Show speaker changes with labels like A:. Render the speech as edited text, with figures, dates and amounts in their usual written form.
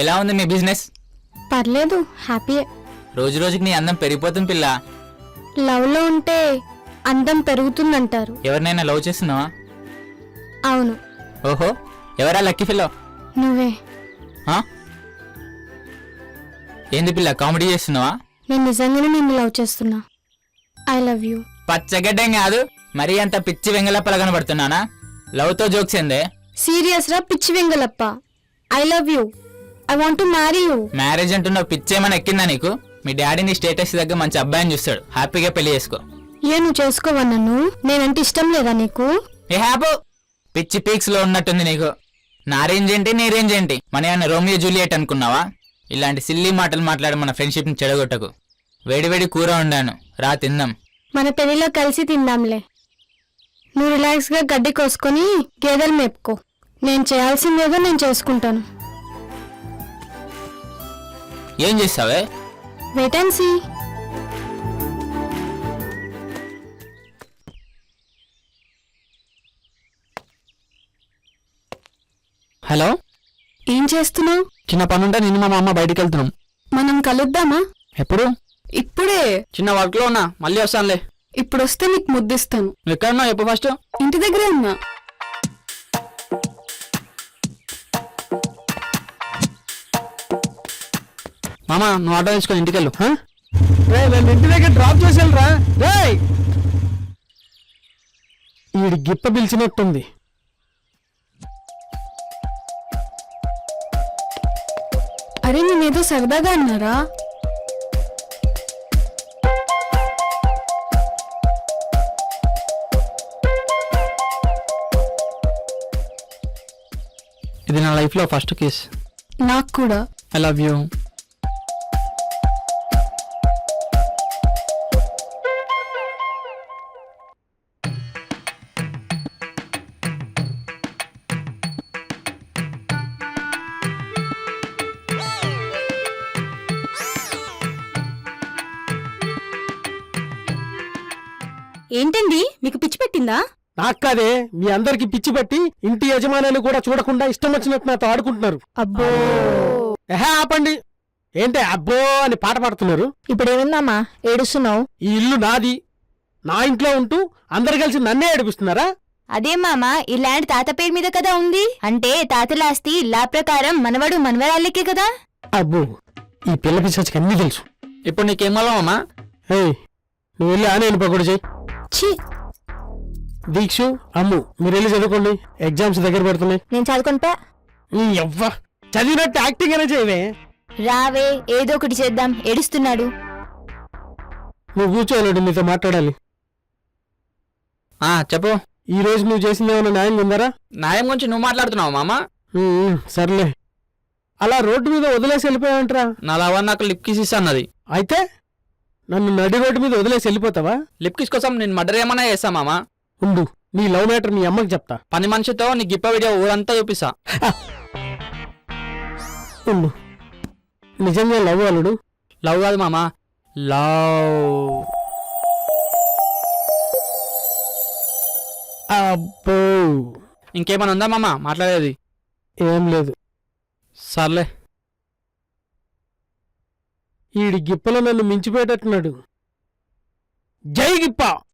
A: ఎలా ఉంది మీ బిజినెస్?
B: పర్లేదు, హ్యాపీయే.
A: రోజు రోజుకి నీ అందం పెరిగిపోతుంది పిల్ల.
B: లవ్ లో ఉంటే అందం పెరుగుతుందంటారు.
A: ఎవరినైనా లవ్ చేస్తున్నావా?
B: అవును.
A: ఓహో, ఎవరా లక్కీ పిల్ల?
B: నువ్వే.
A: ఏంది పిల్ల కామెడీ చేస్తున్నావా?
B: నేను నిజంగానే నిన్ను లవ్ చేస్తున్నా. I love you.
A: పచ్చగడ్డం కాదు, మరీ అంత పిచ్చి వెంగళప్పలా కనబడుతున్నానా? లవ్ తో జోక్స్ ఏందే?
B: సీరియస్ రా పిచ్చి Vengalappa. I love you. I want to marry you.
A: Marriage అంటున్నావు, పిచ్చేమని ఎక్కిందా నీకు? మీ డాడీని స్టేటస్ దగ్గర మంచి అబ్బాయిని చూస్తాడు, హ్యాపీగా పెళ్లి చేసుకో.
B: నువ్వు చేసుకోవా నన్ను? నేనంటే ఇష్టం లేదా నీకు?
A: ఏ హ్యాపో, పిచ్చి పీక్స్ లో ఉన్నట్టుంది నీకు. నా రేంజ్ ఏంటి, నీ రేంజ్ ఏంటి? మన ఏమన్నా రోమియో జూలియట్ అనుకున్నావా? ఇలాంటి సిల్లీ మాటలు మాట్లాడి మన ఫ్రెండ్షిప్ ని చెడగొట్టకు. వేడివేడి కూర వండాను, రా తిందాం.
B: మన పెళ్లిలో కలిసి తిందాంలే. నువ్వు రిలాక్స్ గా గడ్డి కోసుకొని గేదెలు మేపుకో. నేను చేయాల్సిందేదో నేను చేసుకుంటాను.
A: ఏం చేస్తావే?
B: Wait and see.
C: హలో,
B: ఏం చేస్తున్నావు?
C: చిన్న పనుంటే నేను మా అమ్మ బయటికి వెళ్తున్నాం.
B: మనం కలుద్దామా?
C: ఎప్పుడు?
B: ఇప్పుడే.
C: చిన్న వర్క్ లో ఉన్నా, మళ్ళీ వస్తానులే.
B: ఇప్పుడు వస్తే నీకు ముద్దిస్తాను.
C: నువ్వు ఎక్కడ ఉన్నావు? ఎప్పుడు ఫస్ట్?
B: ఇంటి దగ్గరే ఉన్నా.
C: మామ, నువ్వు ఆటో తీసుకొని ఇంటికి వెళ్ళు.
D: నన్ను ఇంటి దగ్గర డ్రాప్ చేసేళ్ళరా. ఈడి గిప్ప పిలిచినట్టుంది.
B: అరే నేనేదో సరదాగా అన్నారా?
C: ఇది నా లైఫ్ లో ఫస్ట్ కేస్.
B: నాకు కూడా.
C: I love you.
B: ఏంటండి మీకు పిచ్చి పెట్టిందా?
D: నాకు కాదే, మీ అందరికి పిచ్చి పట్టి ఇంటి యజమానులు కూడా చూడకుండా ఇష్టం వచ్చినట్టు నాతో ఆడుకుంటున్నారు.
B: అబ్బో.
D: ఆపండి. ఏంటే అబ్బో అని పాట పాడుతున్నారు?
B: ఇప్పుడేముందమ్మా ఏడుస్తున్నావు?
D: ఈ ఇల్లు నాది. నా ఇంట్లో ఉంటూ అందరు కలిసి నన్నే ఏడిపిస్తున్నారా?
E: అదే మామా, ఈ ల్యాండ్ తాత పేరు మీద కదా ఉంది. అంటే తాతల ఆస్తి లా ప్రకారం మనవడు మనవరాళ్ళకే కదా.
D: అబ్బో, ఈ పిల్ల పిచ్చి అన్నీ తెలుసు.
C: ఇప్పుడు నీకేం కావాలమ్మా?
D: నువ్వు వెళ్ళి ఆనే పకోడి చెయ్యి.
E: ఛీ,
D: దీక్షు, అమ్ము మీరు వెళ్ళి చదువుకోండి, ఎగ్జామ్స్ దగ్గర పెడుతున్నాయి.
E: నేను చదువుకుంటా.
D: ఎవ్వ చదివినట్టు యాక్టింగ్ అయినా చేయవే.
E: రావే, ఏదో ఒకటి చేద్దాం. ఏడుస్తున్నాడు.
D: నువ్వు కూర్చోవాలండి, మీతో మాట్లాడాలి.
C: చెప్పు.
D: ఈ రోజు నువ్వు చేసింది ఏమైనా న్యాయం ఉందరా?
C: న్యాయం గురించి నువ్వు మాట్లాడుతున్నావు మామ?
D: సర్లే, అలా రోడ్డు మీద వదిలేసి వెళ్ళిపోయావంటరా?
C: నా లవర్ నాకు లిప్ కిస్ ఇస్తా అన్నది.
D: అయితే నన్ను నడి రోడ్డు మీద వదిలేసి వెళ్ళిపోతావా?
C: లిప్ కిస్ కోసం నేను మర్డర్ ఏమన్నా చేస్తా మామ.
D: ఉండు, నీ లవ్ మ్యాటర్ మీ అమ్మకి చెప్తా.
C: పని మనిషితో నీ గిప్ప వీడియో ఊరంతా చూపిస్తా.
D: ఉండు, నిజంగా లవ్ అల్లుడు?
C: లవ్ కాదు మామ, లవ్.
D: అబ్బో,
C: ఇంకేమైనా ఉందా మామ మాట్లాడేది?
D: ఏం లేదు.
C: సర్లే.
D: ఈడి గిప్పలో నన్ను మించిపోయేటట్టున్నాడు. జై గిప్ప.